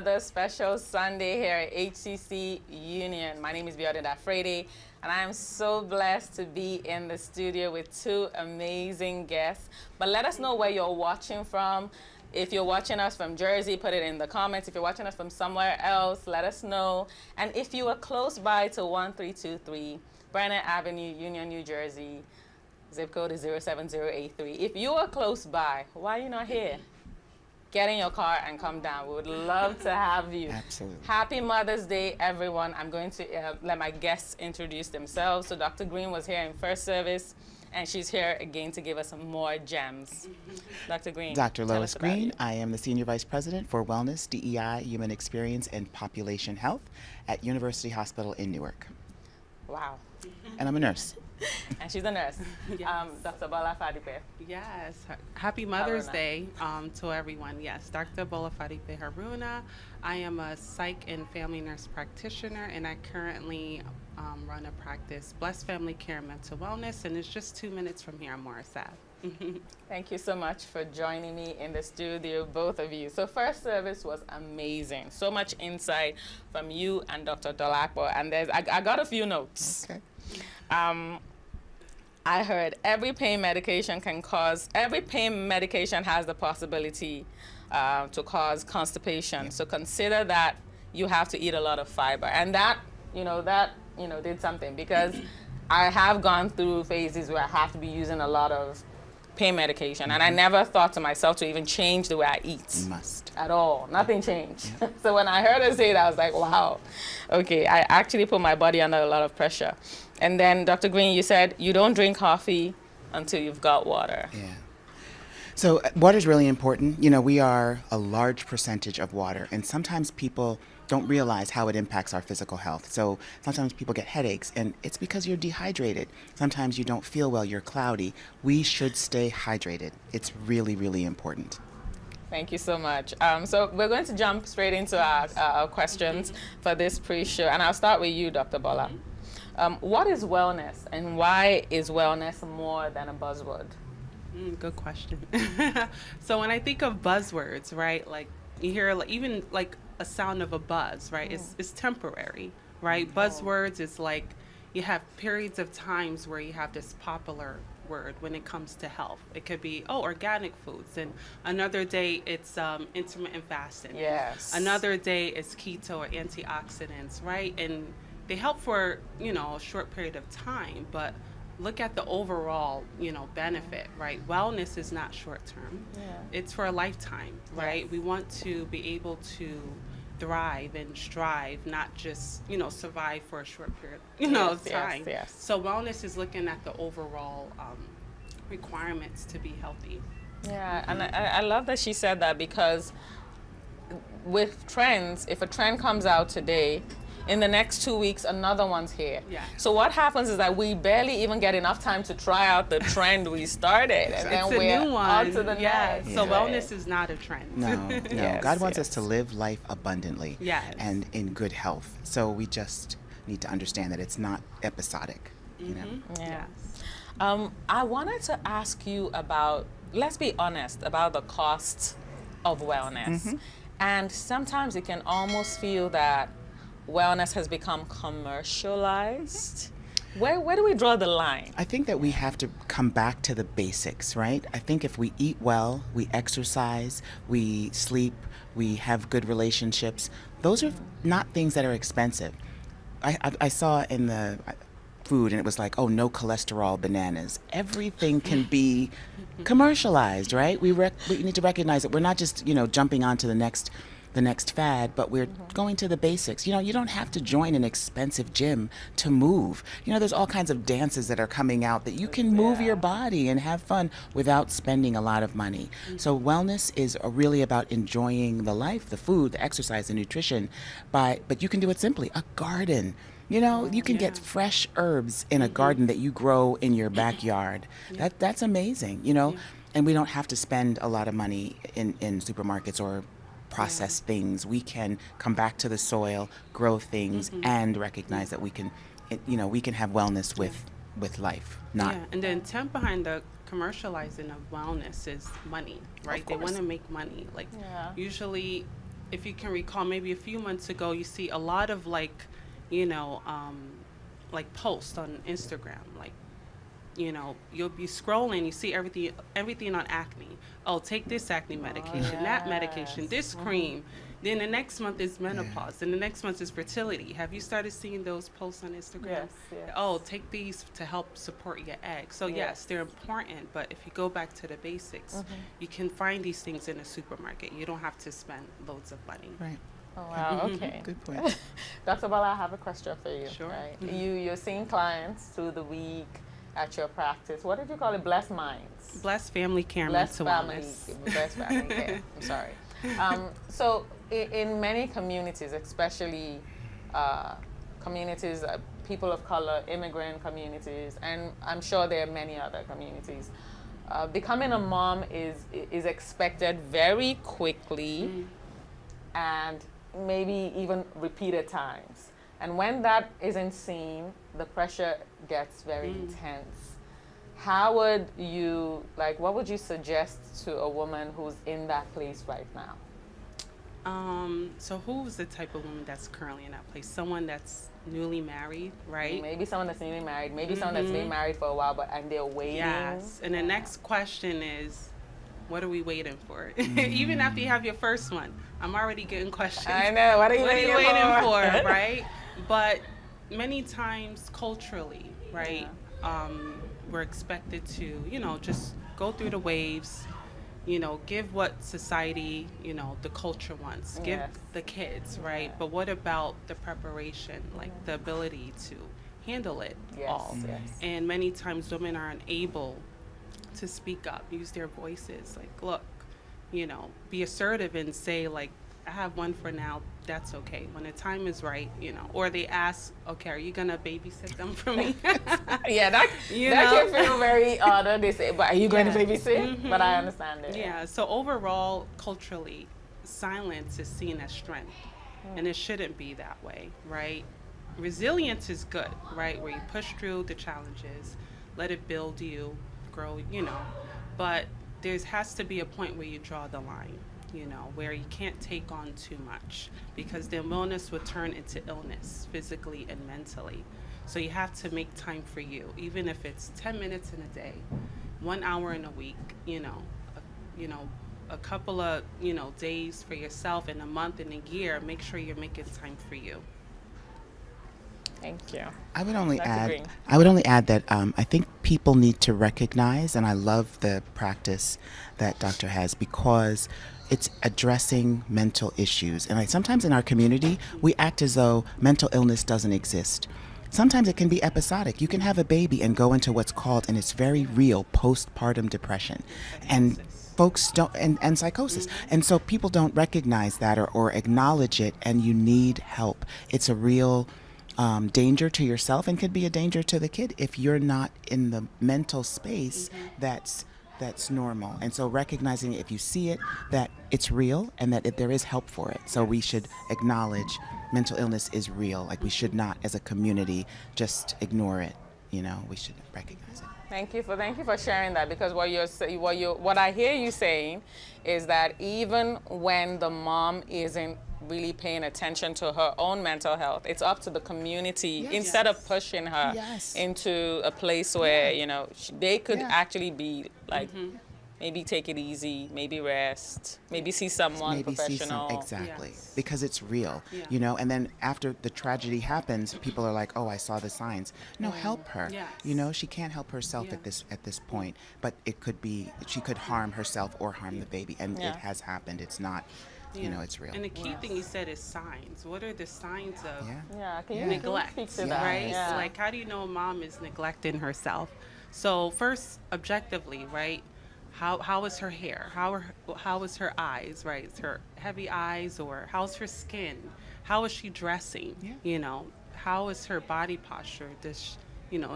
Another special Sunday here at HCC Union. My name is Biodun Dapherede, and I am so blessed to be in the studio with two amazing guests. But let us know where you're watching from. If you're watching us from Jersey, put it in the comments. If you're watching us from somewhere else, let us know. And if you are close by to 1323 Brenner Avenue, Union, New Jersey, zip code is 07083. If you are close by, why are you not here? Get in your car and come down. We would love to have you. Absolutely. Happy Mother's Day, everyone. I'm going to let my guests introduce themselves. So Dr. Greene was here in first service, and she's here again to give us some more gems. Dr. Greene. Dr. Lois Greene. I am the Senior Vice President for Wellness, DEI, Human Experience, and Population Health at University Hospital in Newark. Wow. And I'm a nurse. And she's a nurse. Yes. Dr. Bola Fadipe. Yes. Happy Mother's Haruna. Day to everyone. Yes, Dr. Bola Fadipe Haruna. I am a psych and family nurse practitioner, and I currently run a practice, Blessed Family Care and Mental Wellness, and it's just 2 minutes from here on Morris Ave. Thank you so much for joining me in the studio, both of you. So first service was amazing. So much insight from you and Dr. Dolapo. And I got a few notes. Okay. I heard every pain medication has the possibility to cause constipation. Yeah. So consider that you have to eat a lot of fiber. And that did something, because I have gone through phases where I have to be using a lot of pain medication, and I never thought to myself to even change the way I eat. You must. At all. Nothing changed. Yeah. So when I heard her say it, I was like, wow, okay, I actually put my body under a lot of pressure. And then, Dr. Greene, you said you don't drink coffee until you've got water. Yeah. So water is really important. You know, we are a large percentage of water, and sometimes people don't realize how it impacts our physical health. So sometimes people get headaches, and it's because you're dehydrated. Sometimes you don't feel well, you're cloudy. We should stay hydrated. It's really, really important. Thank you so much. So we're going to jump straight into our questions for this pre-show, and I'll start with you, Dr. Bola. What is wellness, and why is wellness more than a buzzword? Good question. So when I think of buzzwords, right, like you hear even like a sound of a buzz, right? It's temporary, right? Buzzwords is like you have periods of times where you have this popular word when it comes to health. It could be, organic foods, and another day it's intermittent fasting. Yes. Another day it's keto or antioxidants, right? And they help for, a short period of time, but look at the overall, benefit, right? Wellness is not short term. Yeah. It's for a lifetime, right? Yes. We want to be able to thrive and strive, not just, survive for a short period, of time. Yes. So wellness is looking at the overall requirements to be healthy. Yeah, and I love that she said that, because with trends, if a trend comes out today, in the next 2 weeks, another one's here. Yeah. So what happens is that we barely even get enough time to try out the trend we started, and then It's a we're new one. on to the Yes. next. So right? wellness is not a trend. No. Yes, God wants us yes. to live life abundantly Yes. and in good health. So we just need to understand that it's not episodic, you know. Yeah. Yes. I wanted to ask you about, let's be honest, about the cost of wellness. And sometimes it can almost feel that wellness has become commercialized. Where do we draw the line? I think that we have to come back to the basics, right? I think if we eat well, we exercise, we sleep, we have good relationships, those are not things that are expensive. I saw in the food, and it was like, oh, no cholesterol bananas. Everything can be commercialized, right? We need to recognize that we're not just, jumping onto the next fad, but we're going to the basics. You don't have to join an expensive gym to move. There's all kinds of dances that are coming out that you can move your body and have fun without spending a lot of money. So wellness is really about enjoying the life, the food, the exercise, the nutrition, but you can do it simply. A garden. You can get fresh herbs in a garden that you grow in your backyard. That's amazing, and we don't have to spend a lot of money in supermarkets or process things. We can come back to the soil, grow things, and recognize that we can have wellness with life. Not And the intent behind the commercializing of wellness is money, right? They want to make money. Like usually if you can recall, maybe a few months ago, you see a lot of like, you know, like posts on Instagram, like, you know, you'll be scrolling, you see everything on acne. Oh, take this acne medication, that medication, this cream. Then the next month is menopause. Then the next month is fertility. Have you started seeing those posts on Instagram? Yes, yes. Oh, take these to help support your eggs. So yes, they're important, but if you go back to the basics, you can find these things in a supermarket. You don't have to spend loads of money. Right. Oh, wow, okay. Good point. Dr. Bola, I have a question for you. Sure. Right? You're seeing clients through the week at your practice. What did you call it? Blessed Minds? Blessed Family Care Blessed Mental Family, Wellness. Blessed Family Care. I'm sorry. So in many communities, especially communities, people of color, immigrant communities, and I'm sure there are many other communities, becoming a mom is expected very quickly and maybe even repeated times. And when that isn't seen, the pressure gets very intense. How would you, like, what would you suggest to a woman who's in that place right now? So who's the type of woman that's currently in that place? Someone that's newly married, right? Maybe someone that's newly married, maybe someone that's been married for a while, and they're waiting. Yes. And the next question is, what are we waiting for? Even after you have your first one, I'm already getting questions. I know. What are you waiting for? Right? But many times culturally, right, we're expected to, you know, just go through the waves, you know, give what society, you know, the culture wants, give the kids, right? But what about the preparation, like the ability to handle it all? Yes. And many times women are unable to speak up, use their voices, like, look, you know, be assertive and say, like, I have one for now, that's okay. When the time is right, you know, or they ask, okay, are you gonna babysit them for me? Yeah, that can feel very odd. They say, but are you going to babysit? But I understand it. Yeah, so overall, culturally, silence is seen as strength, and it shouldn't be that way, right? Resilience is good, right? Where you push through the challenges, let it build you, grow, you know, but there has to be a point where you draw the line, you know, where you can't take on too much, because then wellness would turn into illness, physically and mentally. So you have to make time for you, even if it's 10 minutes in a day, 1 hour in a week, you know, a couple of, you know, days for yourself in a month, in a year. Make sure you're making time for you. Thank you. I would only Dr. Greene. add that I think people need to recognize, and I love the practice that Doctor has, because it's addressing mental issues. And sometimes in our community, we act as though mental illness doesn't exist. Sometimes it can be episodic. You can have a baby and go into what's called, and it's very real, postpartum depression. And folks don't, and psychosis. And so people don't recognize that or acknowledge it, and you need help. It's a real danger to yourself, and could be a danger to the kid if you're not in the mental space that's normal. And so recognizing, if you see it, that it's real and that there is help for it. So we should acknowledge mental illness is real. Like, we should not, as a community, just ignore it. You know, we should recognize it. Thank you for sharing that, because what I hear you saying is that even when the mom isn't really paying attention to her own mental health, it's up to the community, instead of pushing her into a place where, you know, they could actually be like, maybe take it easy, maybe rest, maybe see someone professional. Exactly, because it's real, you know. And then after the tragedy happens, people are like, "Oh, I saw the signs." No, help her. You know, she can't help herself at this point. But it could be, she could harm herself or harm the baby, and it has happened. It's not. You know, it's real. And the key thing you said is signs. What are the signs of Can you neglect? speak to that? Right? Like, how do you know a mom is neglecting herself? So first, objectively, right? How is her hair? How is her eyes? Right? Is her heavy eyes, or how's her skin? How is she dressing? You know, how is her body posture? Does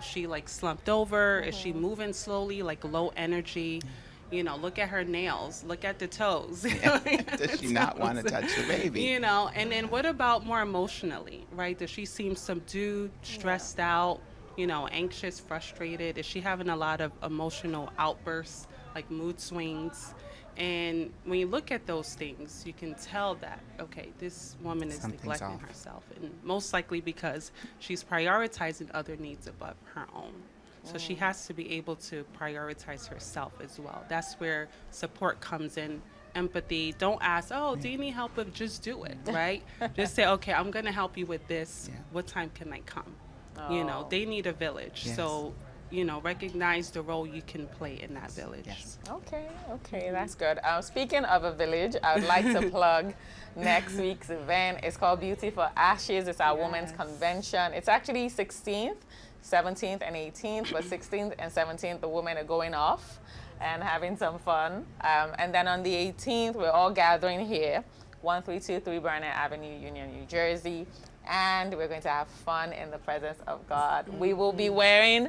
she like slumped over? Is she moving slowly, like low energy? You know, look at her nails, look at the toes. Does she not want to touch the baby? You know, and then what about more emotionally, right? Does she seem subdued, stressed out, you know, anxious, frustrated? Is she having a lot of emotional outbursts, like mood swings? And when you look at those things, you can tell that, okay, this woman is Something's neglecting off. herself, and most likely because she's prioritizing other needs above her own. So she has to be able to prioritize herself as well. That's where support comes in, empathy. Don't ask, oh, do you need help with, just do it, right? Just say, okay, I'm going to help you with this. Yeah. What time can I come? You know, Oh. they need a village. Yes. So, you know, recognize the role you can play in that village. Yes. Okay, that's good. Speaking of a village, I would like to plug next week's event. It's called Beauty for Ashes. It's our women's convention. It's actually 16th, 17th, and 18th, but 16th and 17th, the women are going off and having some fun. And then on the 18th, we're all gathering here, 1323 Barnett Avenue, Union, New Jersey. And we're going to have fun in the presence of God. We will be wearing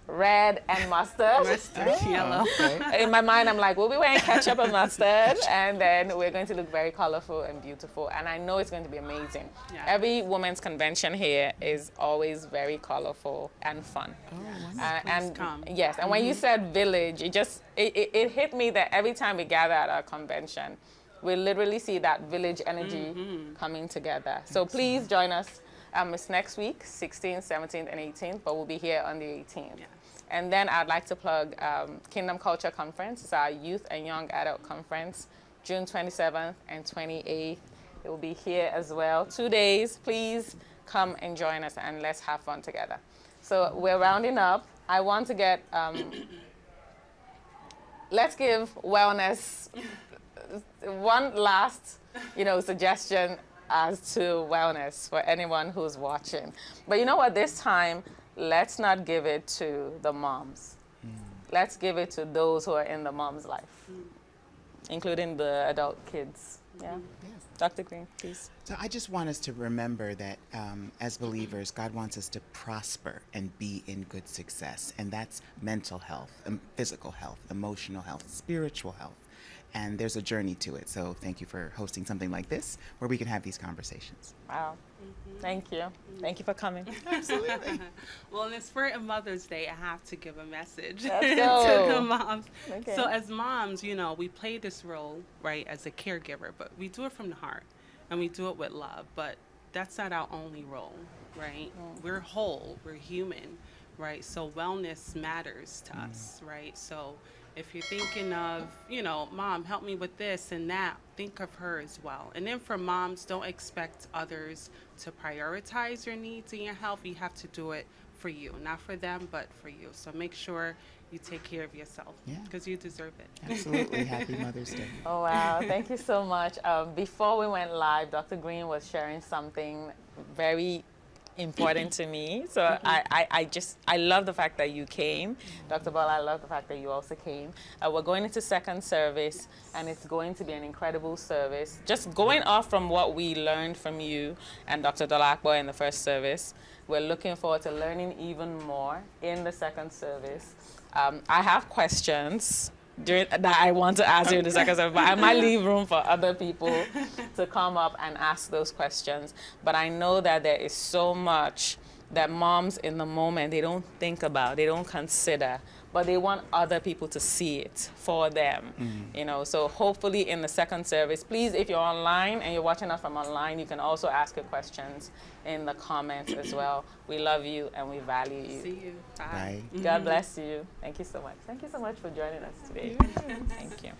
red and mustard. Mustard, yellow. Okay. In my mind, I'm like, we'll be wearing ketchup and mustard, and then we're going to look very colorful and beautiful. And I know it's going to be amazing. Yeah. Every women's convention here is always very colorful and fun. And come. yes, and when you said village, it hit me that every time we gather at our convention, we literally see that village energy coming together. So please join us. It's next week, 16th, 17th, and 18th, but we'll be here on the 18th. Yes. And then I'd like to plug Kingdom Culture Conference. It's our youth and young adult conference, June 27th and 28th. It will be here as well. 2 days. Please come and join us, and let's have fun together. So we're rounding up. I want to get, let's give wellness one last, suggestion as to wellness for anyone who's watching. But you know what, this time, let's not give it to the moms. Let's give it to those who are in the mom's life, including the adult kids. Yeah. Dr. Greene, please. So I just want us to remember that as believers, God wants us to prosper and be in good success. And that's mental health, physical health, emotional health, spiritual health. And there's a journey to it. So thank you for hosting something like this where we can have these conversations. Wow. Thank you. Thank you for coming. Absolutely. Well, in the spirit of Mother's Day, I have to give a message Let's to go. the moms. Okay. So as moms, we play this role, right, as a caregiver, but we do it from the heart and we do it with love. But that's not our only role, right? We're whole, we're human, right? So wellness matters to us, right? So if you're thinking of, Mom, help me with this and that, think of her as well. And then for moms, don't expect others to prioritize your needs and your health. You have to do it for you, not for them, but for you. So make sure you take care of yourself because you deserve it. Absolutely. Happy Mother's Day. Oh, wow. Thank you so much. Before we went live, Dr. Greene was sharing something very important to me. So I love the fact that you came. Dr. Bola, I love the fact that you also came. We're going into second service, and it's going to be an incredible service. Just going off from what we learned from you and Dr. Dolakbo in the first service, we're looking forward to learning even more in the second service. I have questions that I want to ask you in the second service, but I might leave room for other people to come up and ask those questions. But I know that there is so much that moms in the moment, they don't think about, they don't consider, but they want other people to see it for them. So hopefully in the second service, please, if you're online and you're watching us from online, you can also ask your questions in the comments as well. We love you and we value you. See you. Bye. Bye. God bless you. Thank you so much. Thank you so much for joining us today. Thank you.